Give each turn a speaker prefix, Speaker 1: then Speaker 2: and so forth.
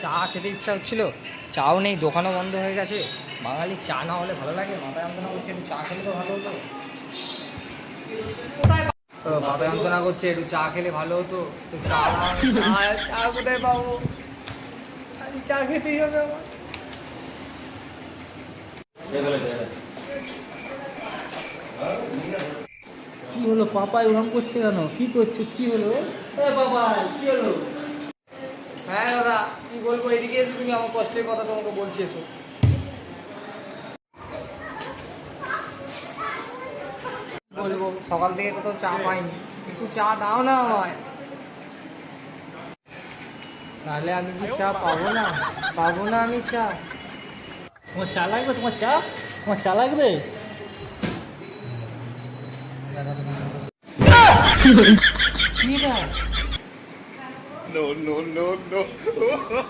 Speaker 1: চা খেতে ইচ্ছা হচ্ছিল, চাও নেই, দোকানও বন্ধ হয়ে গেছে। বাঙালির চা না হলে ভালো লাগে, মাথায় যন্ত্রণা করছে, একটু চা খেলে তো ভালো হতো। কোথায় মাথা যন্ত্রণা করছে, একটু চা খেলে ভালো হতো। তো চা চা কোথায় পাবো? চা খেতেই হবে আমার।
Speaker 2: কি হলো পাপাই ওরকম করছে কেন? কি করছে? কি হলো? পাপাই কি হলো?
Speaker 1: হ্যাঁ দাদা, কি বলবো, এদিকে এসো, তুমি আমার কষ্টের কথা তোমাকে বলছি, এসো। বলবো, সকাল থেকে তো চা পাইনি, একটু চা দাও না আমায়। তাহলে আমি কি চা পাবো না? পাবো না আমি চা?
Speaker 2: তোমার চা লাগবে? তোমার চা? তোমার চা লাগবে?
Speaker 1: কি না?
Speaker 3: No, no, no, no.